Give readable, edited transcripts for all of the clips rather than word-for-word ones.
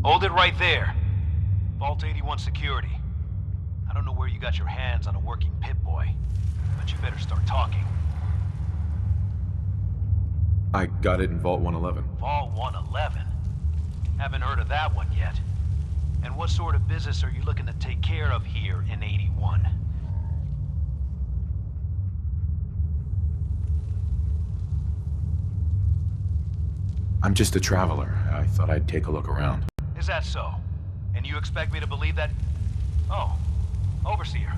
Hold it right there. Vault 81 security. I don't know where you got your hands on a working Pip-Boy, but you better start talking. I got it in Vault 111. Vault 111? Haven't heard of that one yet. And what sort of business are you looking to take care of here in 81? I'm just a traveler. I thought I'd take a look around. Is that so? And you expect me to believe that? Oh, Overseer.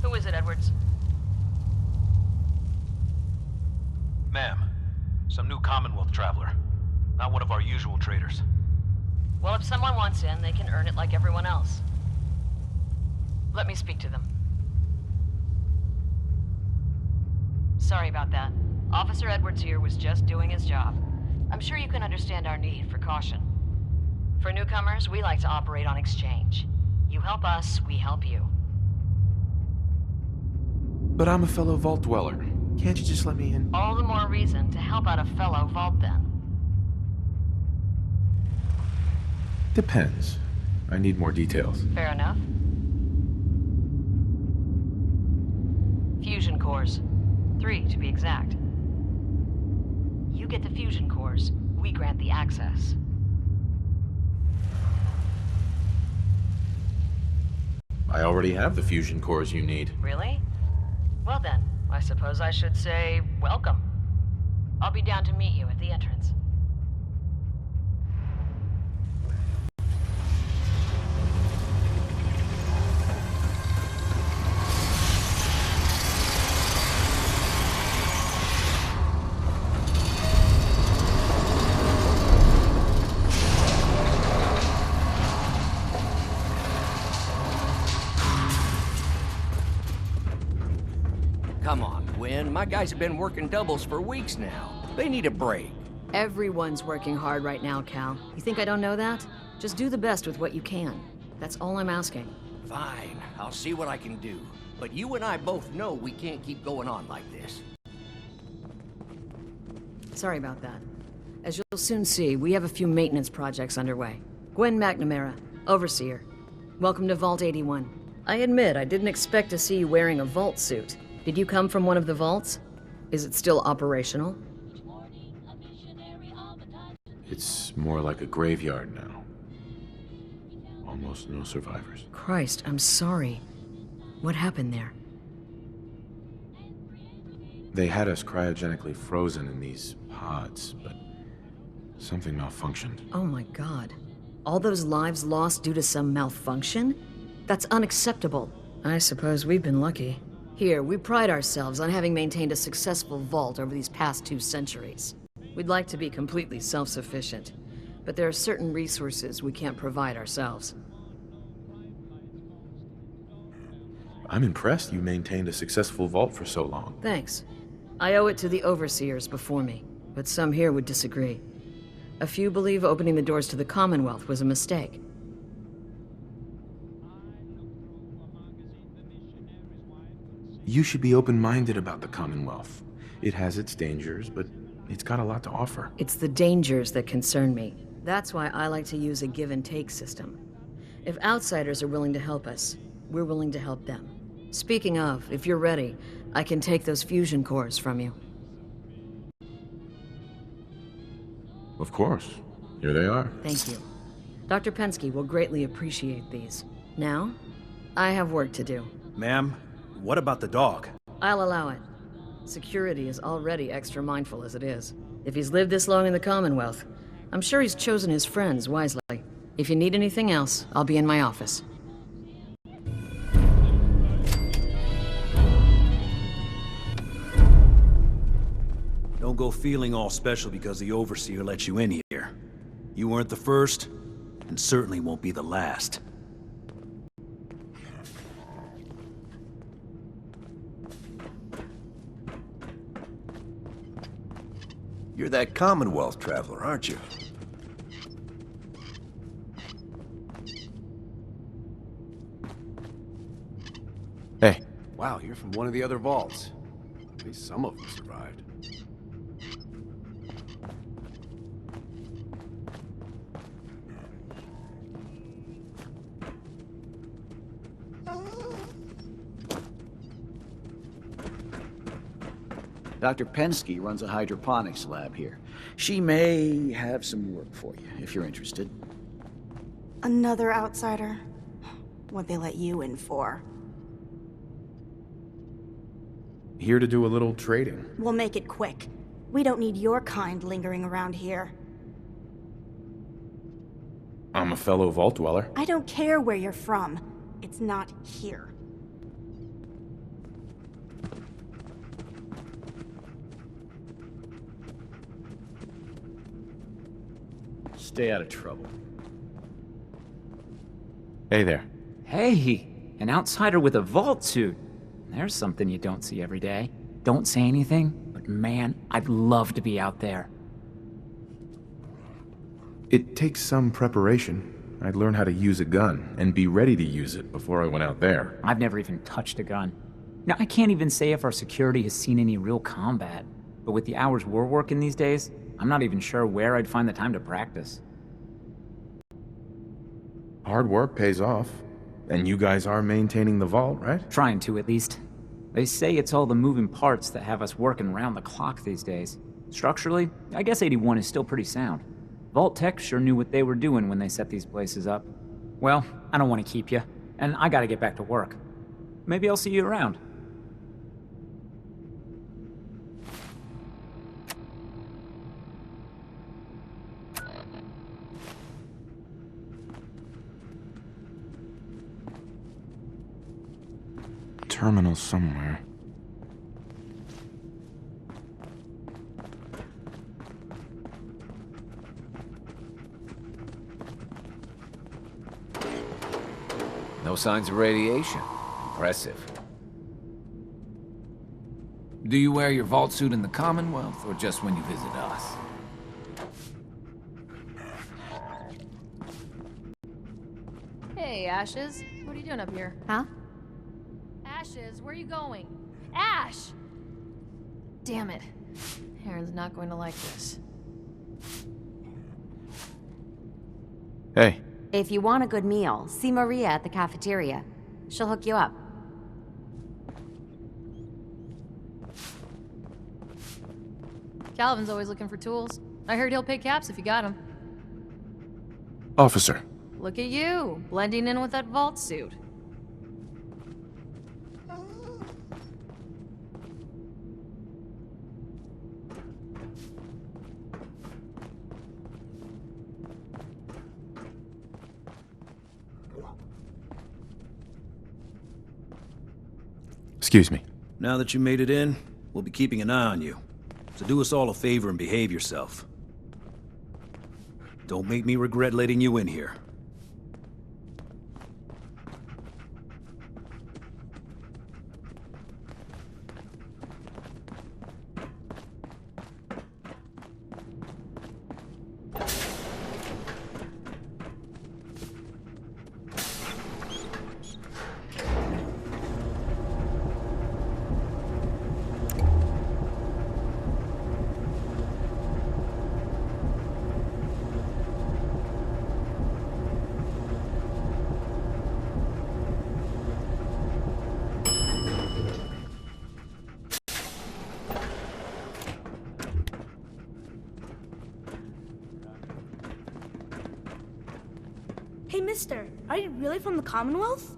Who is it, Edwards? Ma'am, some new Commonwealth traveler. Not one of our usual traders. Well, if someone wants in, they can earn it like everyone else. Let me speak to them. Sorry about that. Officer Edwards here was just doing his job. I'm sure you can understand our need for caution. For newcomers, we like to operate on exchange. You help us, we help you. But I'm a fellow Vault dweller. Can't you just let me in? All the more reason to help out a fellow Vault then. Depends. I need more details. Fair enough. Fusion cores. 3, to be exact. You get the fusion cores, we grant the access. I already have the fusion cores you need. Really? Well then, I suppose I should say welcome. I'll be down to meet you at the entrance. Come on, Gwen. My guys have been working doubles for weeks now. They need a break. Everyone's working hard right now, Cal. You think I don't know that? Just do the best with what you can. That's all I'm asking. Fine, I'll see what I can do. But you and I both know we can't keep going on like this. Sorry about that. As you'll soon see, we have a few maintenance projects underway. Gwen McNamara, Overseer. Welcome to Vault 81. I admit, I didn't expect to see you wearing a Vault suit. Did you come from one of the vaults? Is it still operational? It's more like a graveyard now. Almost no survivors. Christ, I'm sorry. What happened there? They had us cryogenically frozen in these pods, but something malfunctioned. Oh my God. All those lives lost due to some malfunction? That's unacceptable. I suppose we've been lucky. Here, we pride ourselves on having maintained a successful vault over these past 2 centuries. We'd like to be completely self-sufficient, but there are certain resources we can't provide ourselves. I'm impressed you maintained a successful vault for so long. Thanks. I owe it to the overseers before me, but some here would disagree. A few believe opening the doors to the Commonwealth was a mistake. You should be open-minded about the Commonwealth. It has its dangers, but it's got a lot to offer. It's the dangers that concern me. That's why I like to use a give-and-take system. If outsiders are willing to help us, we're willing to help them. Speaking of, if you're ready, I can take those fusion cores from you. Of course. Here they are. Thank you. Dr. Pensky will greatly appreciate these. Now, I have work to do. Ma'am, what about the dog? I'll allow it. Security is already extra mindful as it is. If he's lived this long in the Commonwealth, I'm sure he's chosen his friends wisely. If you need anything else, I'll be in my office. Don't go feeling all special because the Overseer let you in here. You weren't the first, and certainly won't be the last. You're that Commonwealth traveler, aren't you? Hey. Wow, you're from one of the other vaults. At least some of them survived. Dr. Pensky runs a hydroponics lab here. She may have some work for you, if you're interested. Another outsider? What'd they let you in for? Here to do a little trading. We'll make it quick. We don't need your kind lingering around here. I'm a fellow Vault Dweller. I don't care where you're from. It's not here. Stay out of trouble. Hey there. Hey, an outsider with a vault suit. There's something you don't see every day. Don't say anything, but man, I'd love to be out there. It takes some preparation. I'd learn how to use a gun and be ready to use it before I went out there. I've never even touched a gun. Now, I can't even say if our security has seen any real combat, but with the hours we're working these days, I'm not even sure where I'd find the time to practice. Hard work pays off. And you guys are maintaining the vault, right? Trying to, at least. They say it's all the moving parts that have us working round the clock these days. Structurally, I guess 81 is still pretty sound. Vault Tech sure knew what they were doing when they set these places up. Well, I don't want to keep you, and I gotta get back to work. Maybe I'll see you around. Terminal somewhere. No signs of radiation. Impressive. Do you wear your vault suit in the Commonwealth, or just when you visit us? Hey, Ashes. What are you doing up here? Huh? Ashes, where are you going? Ash! Damn it. Aaron's not going to like this. Hey. If you want a good meal, see Maria at the cafeteria. She'll hook you up. Calvin's always looking for tools. I heard he'll pay caps if you got them. Officer. Look at you, blending in with that vault suit. Excuse me. Now that you made it in, we'll be keeping an eye on you. So do us all a favor and behave yourself. Don't make me regret letting you in here. Hey, mister, are you really from the Commonwealth?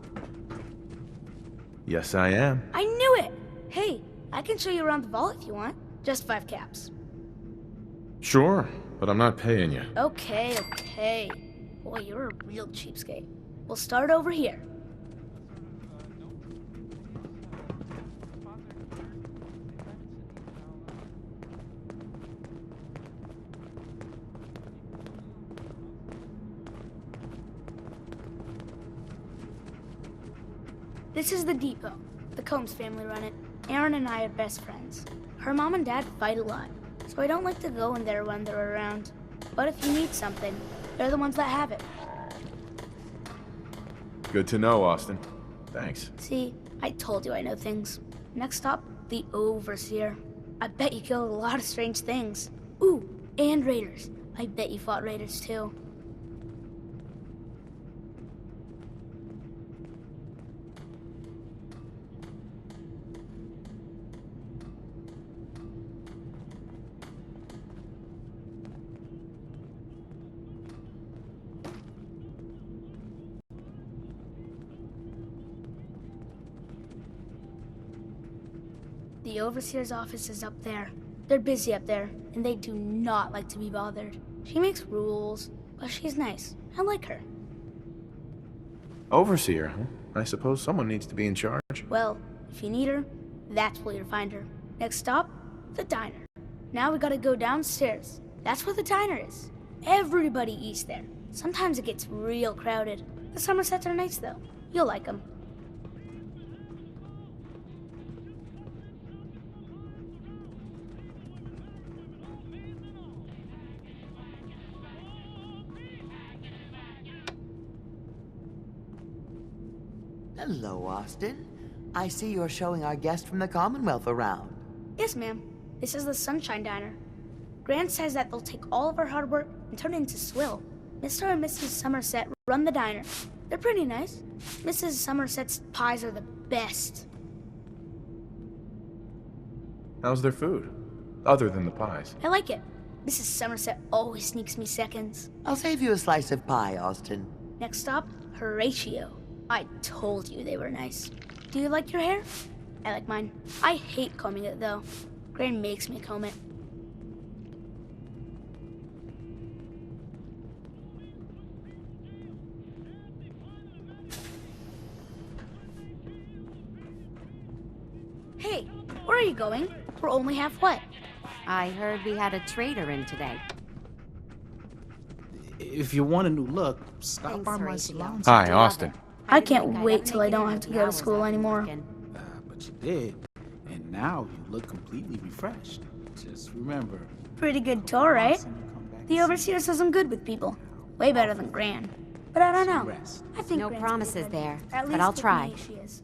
Yes, I am. I knew it! Hey, I can show you around the vault if you want. Just 5 caps. Sure, but I'm not paying you. Okay, okay. Boy, you're a real cheapskate. We'll start over here. This is the depot. The Combs family run it. Aaron and I are best friends. Her mom and dad fight a lot, so I don't like to go in there when they're around. But if you need something, they're the ones that have it. Good to know, Austin. Thanks. See, I told you I know things. Next up, the Overseer. I bet you killed a lot of strange things. Ooh, and raiders. I bet you fought raiders too. The overseer's office is up there. They're busy up there, and they do not like to be bothered. She makes rules, but she's nice. I like her. Overseer, huh? I suppose someone needs to be in charge. Well, if you need her, that's where you'll find her. Next stop, the diner. Now we gotta go downstairs. That's where the diner is. Everybody eats there. Sometimes it gets real crowded. The Somersets are nice, though. You'll like them. Hello, Austin. I see you're showing our guest from the Commonwealth around. Yes, ma'am. This is the Sunshine Diner. Grant says that they'll take all of our hard work and turn it into swill. Mr. and Mrs. Somerset run the diner. They're pretty nice. Mrs. Somerset's pies are the best. How's their food? Other than the pies. I like it. Mrs. Somerset always sneaks me seconds. I'll save you a slice of pie, Austin. Next stop, Horatio. I told you they were nice. Do you like your hair? I like mine. I hate combing it, though. Gran makes me comb it. Hey, where are you going? We're only halfway. I heard we had a trader in today. If you want a new look, stop Thanks, by my Horatio. salon. Hi, Austin. I can't wait till I don't have to go to school anymore. But you did, and now you look completely refreshed. Just remember. Pretty good tour, right? The overseer says I'm good with people. Way better than Gran. But I don't know. I think No Gran's promises pretty good. there, At but least I'll with try. me, she is.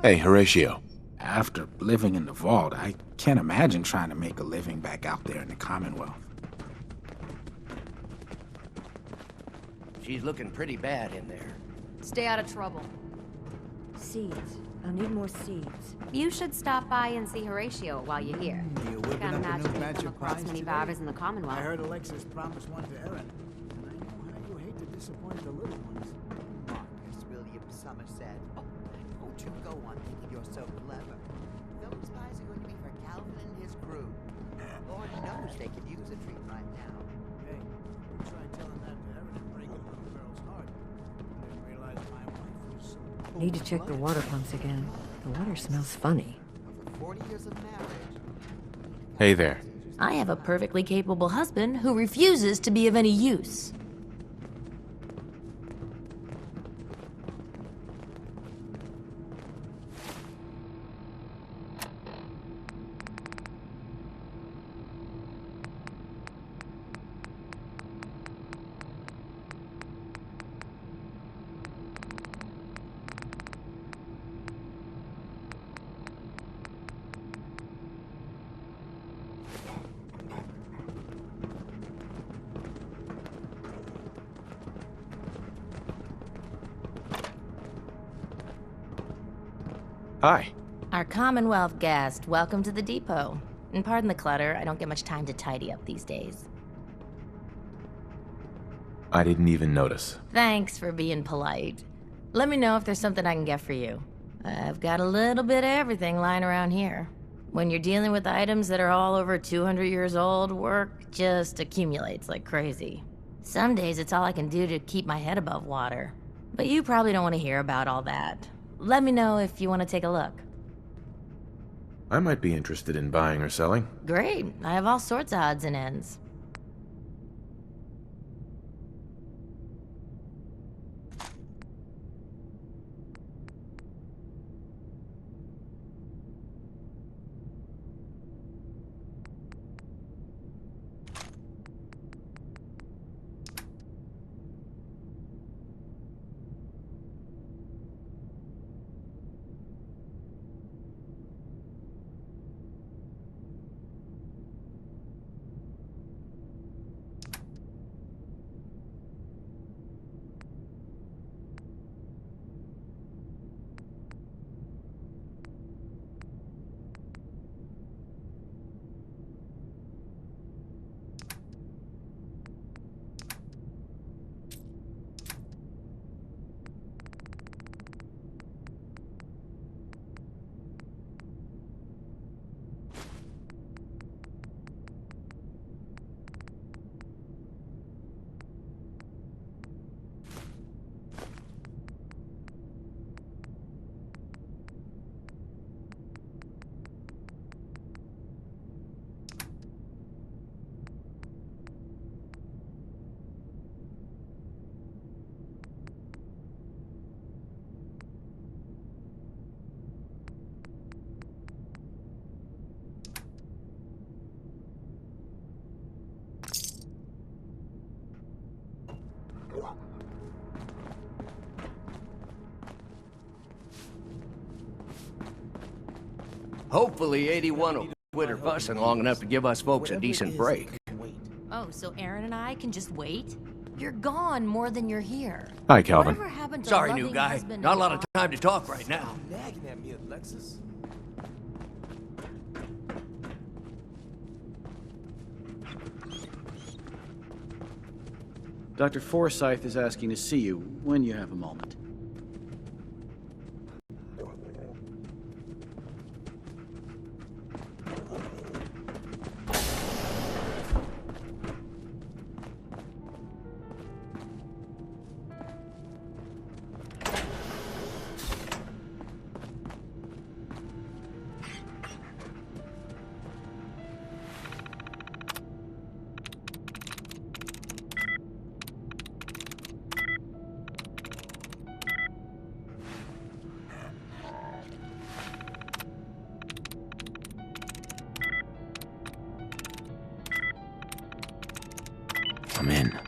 Hey, Horatio. After living in the vault, I can't imagine trying to make a living back out there in the Commonwealth. She's looking pretty bad in there. Stay out of trouble. Seeds. I'll need more seeds. You should stop by and see Horatio while you're here. You Can't whipping up a imagine new you batch come of across pies many today? barbers in the Commonwealth. I heard Alexis promised one to Erin. And I know how you hate to disappoint the little ones. Marcus William Somerset. Oh, don't you go on thinking you're so clever. Those pies are going to be for Calvin and his crew. Lord knows they could use a treat right now. Hey, you try telling that to Erin and breaking the little girl's heart. I didn't realize my wife was so... Need to check the water pumps again. The water smells funny. Over 40 years of marriage. Hey there. I have a perfectly capable husband who refuses to be of any use. Hi. Our Commonwealth guest, welcome to the depot. And pardon the clutter, I don't get much time to tidy up these days. I didn't even notice. Thanks for being polite. Let me know if there's something I can get for you. I've got a little bit of everything lying around here. When you're dealing with items that are all over 200 years old, work just accumulates like crazy. Some days it's all I can do to keep my head above water. But you probably don't want to hear about all that. Let me know if you want to take a look. I might be interested in buying or selling. Great. I have all sorts of odds and ends. Hopefully 81 will quit her fussing long enough to give us folks a decent break. Oh, so Aaron and I can just wait? You're gone more than you're here. Hi, Calvin. Whatever happened to Sorry, loving new guy. husband Not a and lot of father? time to talk right now. Nagging at me, Alexis. Dr. Forsyth is asking to see you when you have a moment. I'm in.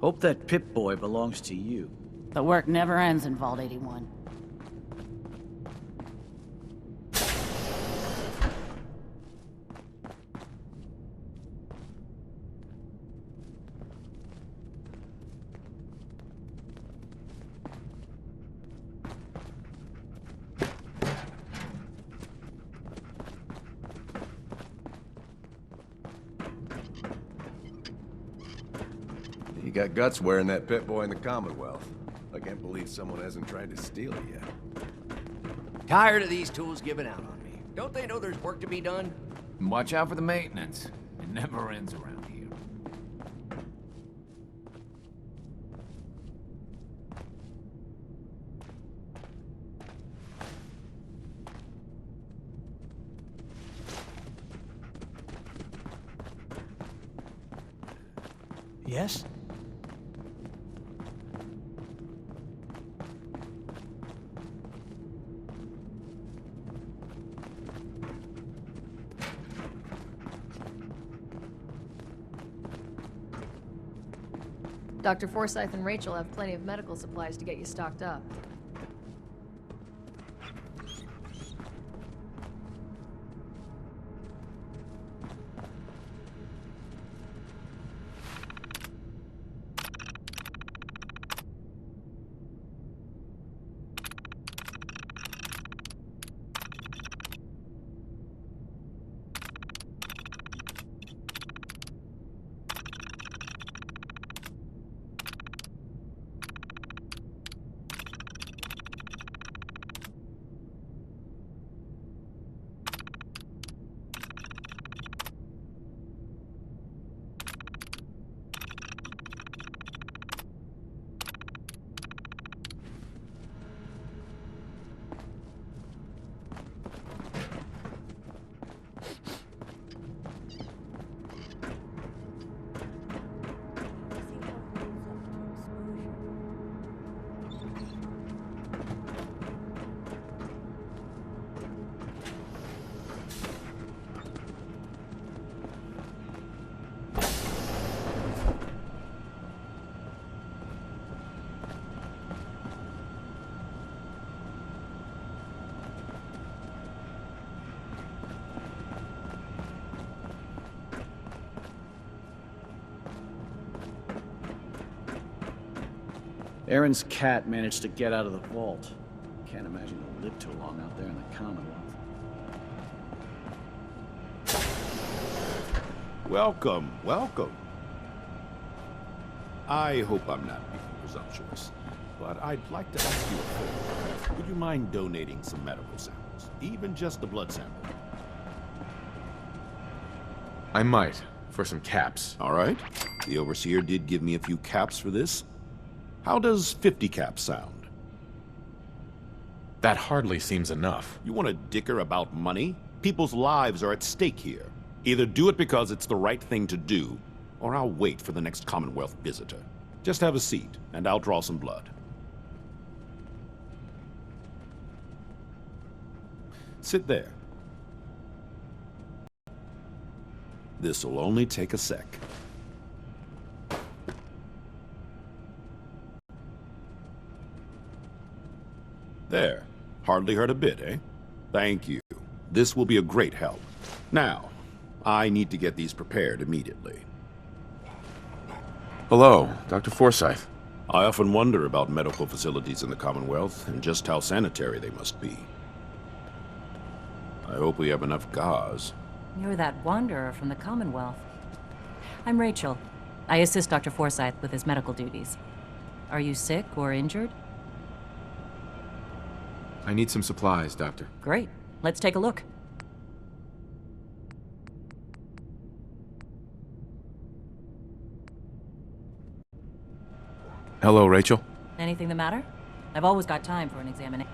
Hope that Pip-Boy belongs to you. The work never ends in Vault 81. You got guts wearing that Pip-Boy in the Commonwealth. I can't believe someone hasn't tried to steal it yet. Tired of these tools giving out on me. Don't they know there's work to be done? And watch out for the maintenance. It never ends around here. Yes? Dr. Forsyth and Rachel have plenty of medical supplies to get you stocked up. Aaron's cat managed to get out of the vault. Can't imagine he'll live too long out there in the Commonwealth. Welcome, welcome. I hope I'm not being presumptuous, but I'd like to ask you a favor. Would you mind donating some medical samples? Even just a blood sample? I might, for some caps. All right. The Overseer did give me a few caps for this. How does 50 caps sound? That hardly seems enough. You want to dicker about money? People's lives are at stake here. Either do it because it's the right thing to do, or I'll wait for the next Commonwealth visitor. Just have a seat, and I'll draw some blood. Sit there. This'll only take a sec. There. Hardly hurt a bit, eh? Thank you. This will be a great help. Now, I need to get these prepared immediately. Hello, Dr. Forsyth. I often wonder about medical facilities in the Commonwealth and just how sanitary they must be. I hope we have enough gauze. You're that wanderer from the Commonwealth. I'm Rachel. I assist Dr. Forsyth with his medical duties. Are you sick or injured? I need some supplies, Doctor. Great. Let's take a look. Hello, Rachel. Anything the matter? I've always got time for an examination.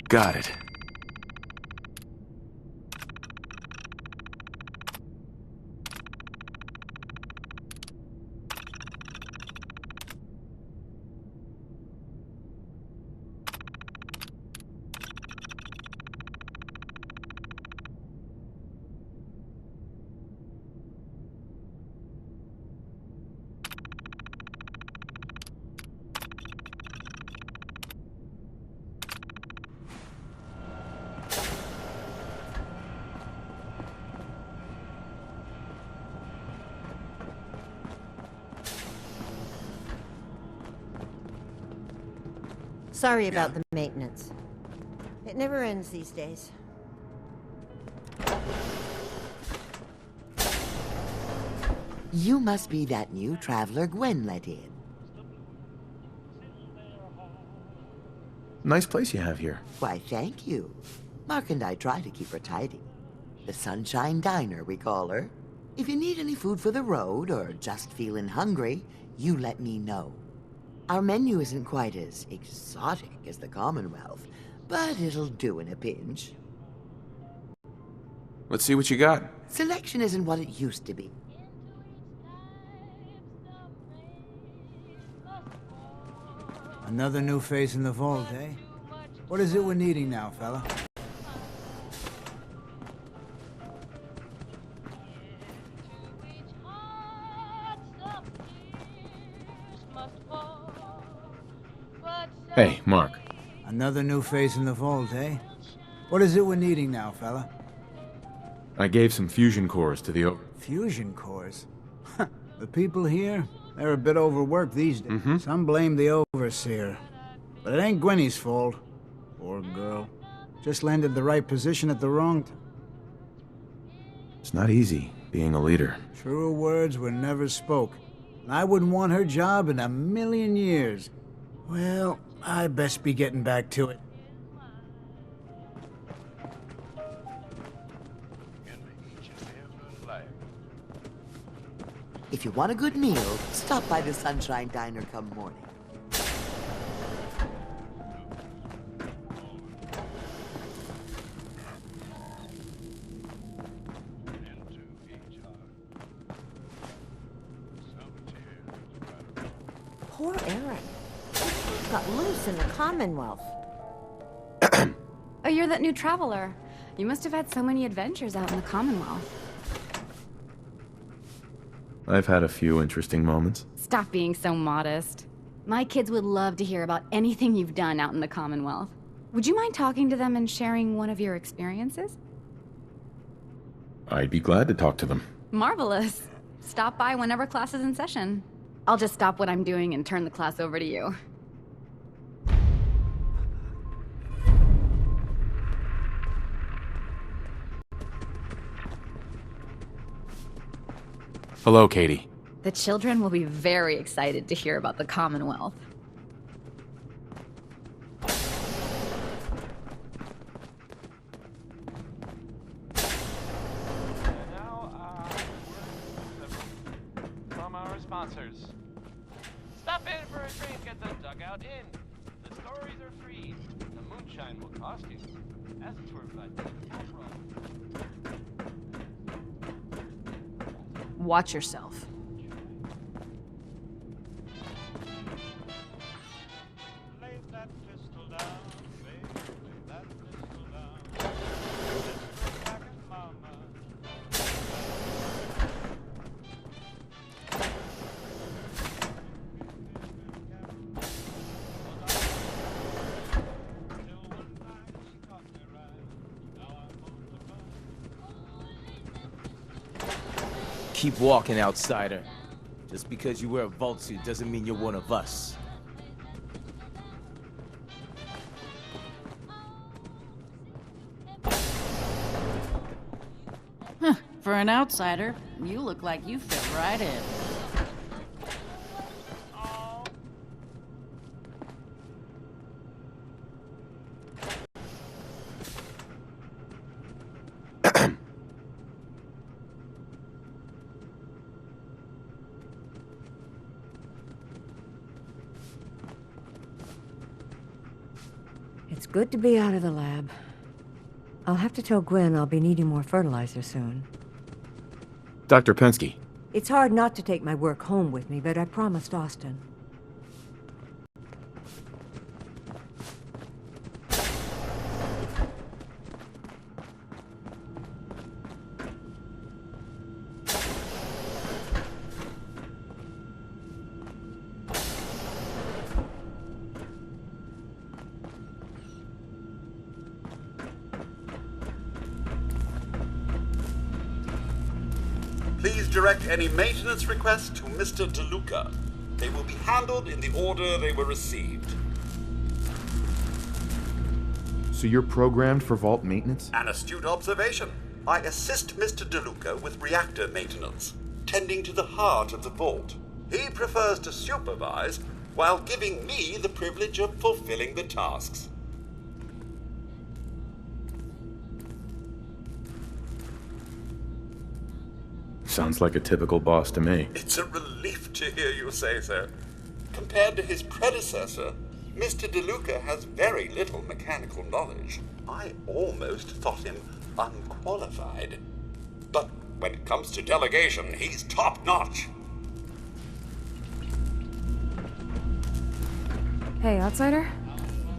Got it. Sorry about the maintenance. It never ends these days. You must be that new traveler Gwen let in. Nice place you have here. Why, thank you. Mark and I try to keep her tidy. The Sunshine Diner, we call her. If you need any food for the road, or just feeling hungry, you let me know. Our menu isn't quite as exotic as the Commonwealth, but it'll do in a pinch. Let's see what you got. Selection isn't what it used to be. Another new face in the vault, eh? What is it we're needing now, fella? Hey, Mark. Another new face in the vault, eh? What is it we're needing now, fella? I gave some fusion cores to the Fusion cores? The people here, they're a bit overworked these days. Some blame the Overseer. But it ain't Gwenny's fault. Poor girl. Just landed the right position at the wrong time. It's not easy, being a leader. Truer words were never spoke. And I wouldn't want her job in a million years. Well, I best be getting back to it. If you want a good meal, stop by the Sunshine Diner come morning. Poor Aaron. He got loose in the Commonwealth. Oh, you're that new traveler. You must have had so many adventures out in the Commonwealth. I've had a few interesting moments. Stop being so modest. My kids would love to hear about anything you've done out in the Commonwealth. Would you mind talking to them and sharing one of your experiences? I'd be glad to talk to them. Marvelous. Stop by whenever class is in session. I'll just stop what I'm doing and turn the class over to you. Hello, Katie. The children will be very excited to hear about the Commonwealth. From our sponsors. Stop in for a drink at the Dugout Inn. The stories are free. The moonshine will cost you. Ask for but Watch yourself. Keep walking, outsider. Just because you wear a vault suit doesn't mean you're one of us. For an outsider, you look like you fit right in. It's good to be out of the lab. I'll have to tell Gwen I'll be needing more fertilizer soon. Dr. Pensky. It's hard not to take my work home with me, but I promised Austin. Please direct any maintenance requests to Mr. DeLuca. They will be handled in the order they were received. So you're programmed for vault maintenance? An astute observation. I assist Mr. DeLuca with reactor maintenance, tending to the heart of the vault. He prefers to supervise while giving me the privilege of fulfilling the tasks. Sounds like a typical boss to me. It's a relief to hear you say so. Compared to his predecessor, Mr. DeLuca has very little mechanical knowledge. I almost thought him unqualified. But when it comes to delegation, he's top-notch. Hey, outsider.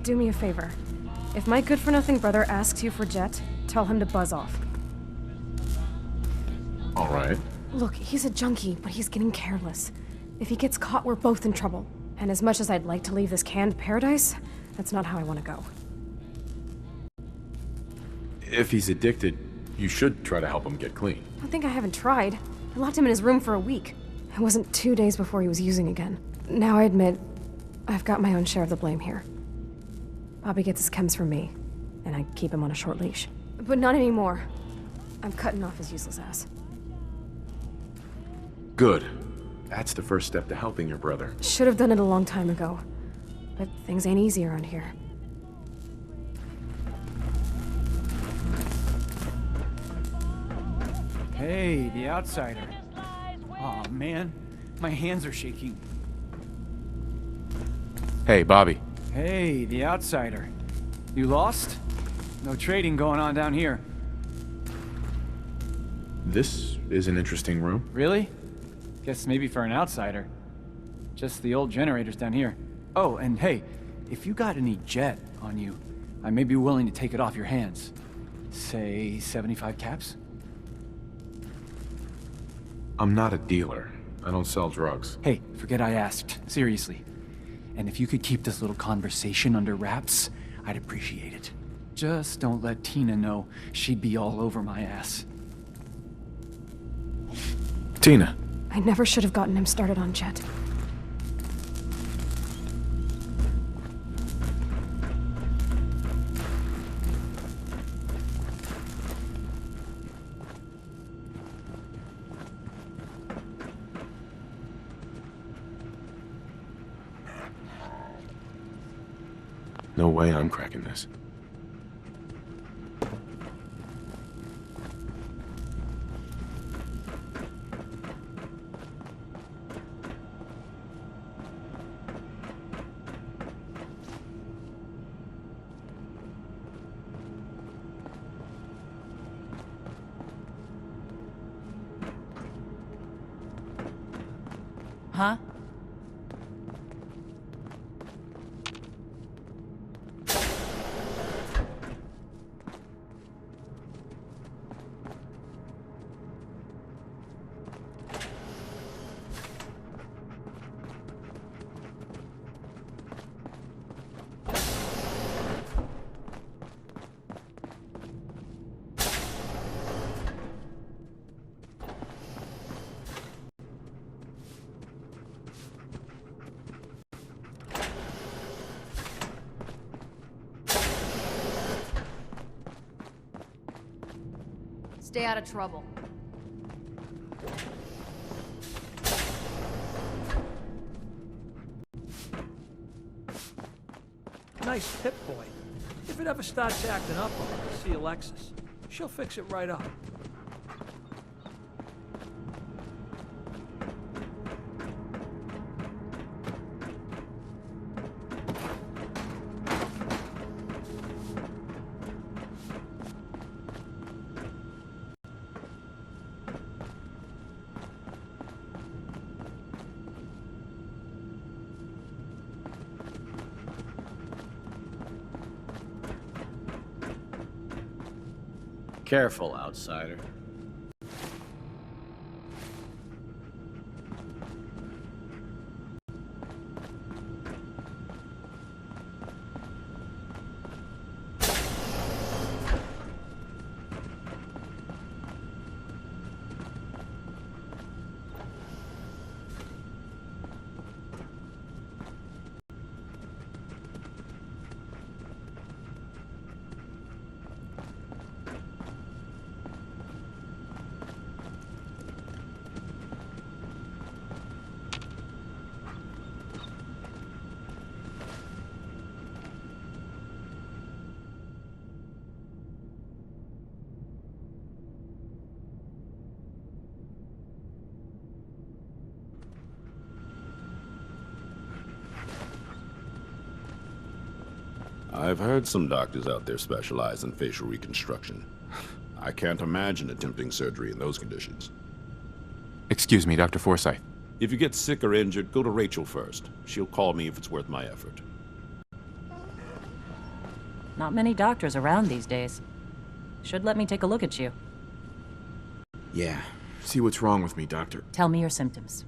Do me a favor. If my good-for-nothing brother asks you for Jet, tell him to buzz off. All right. Look, he's a junkie, but he's getting careless. If he gets caught, we're both in trouble. And as much as I'd like to leave this canned paradise, that's not how I want to go. If he's addicted, you should try to help him get clean. I think I haven't tried. I locked him in his room for a week. It wasn't 2 days before he was using again. Now I admit, I've got my own share of the blame here. Bobby gets his chems from me, and I keep him on a short leash. But not anymore. I'm cutting off his useless ass. Good. That's the first step to helping your brother. Should have done it a long time ago. But things ain't easy around here. Hey, the outsider. Aw, man. My hands are shaking. Hey, Bobby. Hey, the outsider. You lost? No trading going on down here. This is an interesting room. Really? Guess maybe for an outsider. Just the old generators down here. Oh, and hey, if you got any jet on you, I may be willing to take it off your hands. Say 75 caps? I'm not a dealer. I don't sell drugs. Hey, forget I asked. Seriously. And if you could keep this little conversation under wraps, I'd appreciate it. Just don't let Tina know. She'd be all over my ass. Tina. I never should have gotten him started on Jet. No way I'm cracking this. Huh? Stay out of trouble. Nice Pip Boy. If it ever starts acting up on her, see Alexis. She'll fix it right up. Careful, outsider. I've heard some doctors out there specialize in facial reconstruction. I can't imagine attempting surgery in those conditions. Excuse me, Dr. Forsyth. If you get sick or injured, go to Rachel first. She'll call me if it's worth my effort. Not many doctors around these days. Should let me take a look at you. Yeah. See what's wrong with me, Doctor. Tell me your symptoms.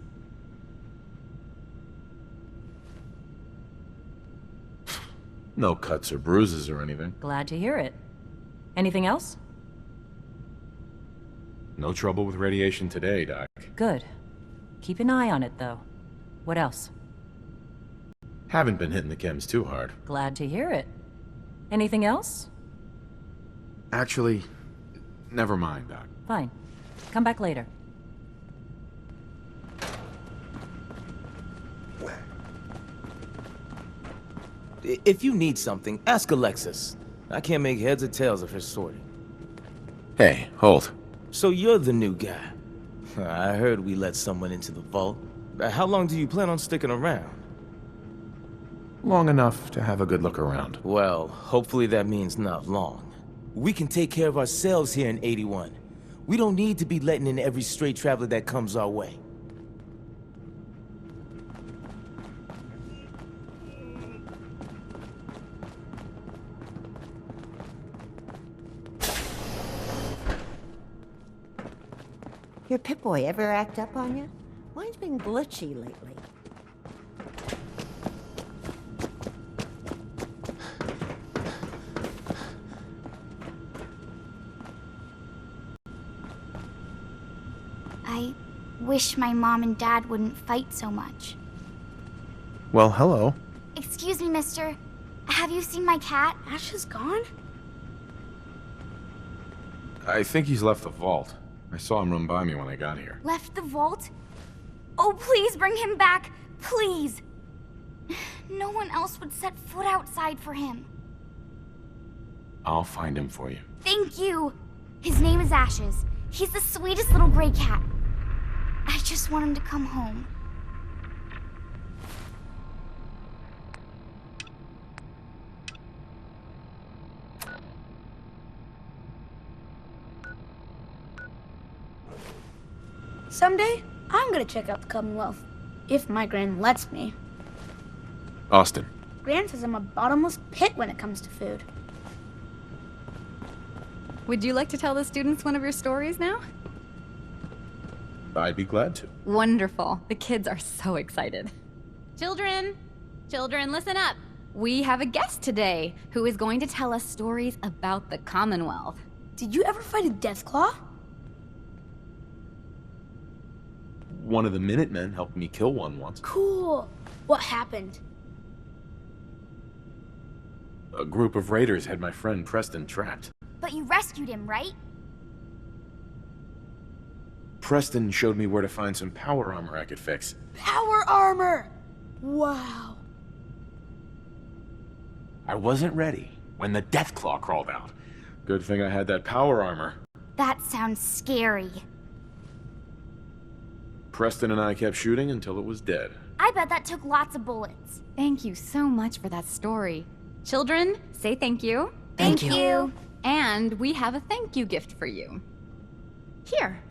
No cuts or bruises or anything. Glad to hear it. Anything else? No trouble with radiation today, Doc. Good. Keep an eye on it, though. What else? Haven't been hitting the chems too hard. Glad to hear it. Anything else? Actually, never mind, Doc. Fine. Come back later. If you need something, ask Alexis. I can't make heads or tails of her sorting. Hey, hold. So you're the new guy. I heard we let someone into the vault. How long do you plan on sticking around? Long enough to have a good look around. Well, hopefully that means not long. We can take care of ourselves here in 81. We don't need to be letting in every stray traveler that comes our way. Your Pip-Boy ever act up on you? Mine's been glitchy lately. I wish my mom and dad wouldn't fight so much. Well, hello. Excuse me, mister. Have you seen my cat? Ash is gone? I think he's left the vault. I saw him run by me when I got here. Left the vault? Oh, please bring him back. Please. No one else would set foot outside for him. I'll find him for you. Thank you. His name is Ashes. He's the sweetest little gray cat. I just want him to come home. Someday, I'm gonna check out the Commonwealth. If my Gran lets me. Austin. Gran says I'm a bottomless pit when it comes to food. Would you like to tell the students one of your stories now? I'd be glad to. Wonderful. The kids are so excited. Children, listen up. We have a guest today who is going to tell us stories about the Commonwealth. Did you ever fight a Deathclaw? One of the Minutemen helped me kill one once. Cool. What happened? A group of raiders had my friend Preston trapped. But you rescued him, right? Preston showed me where to find some power armor I could fix. Power armor! Wow. I wasn't ready when the Deathclaw crawled out. Good thing I had that power armor. That sounds scary. Preston and I kept shooting until it was dead. I bet that took lots of bullets. Thank you so much for that story. Children, say thank you. Thank you. And we have a thank you gift for you. Here.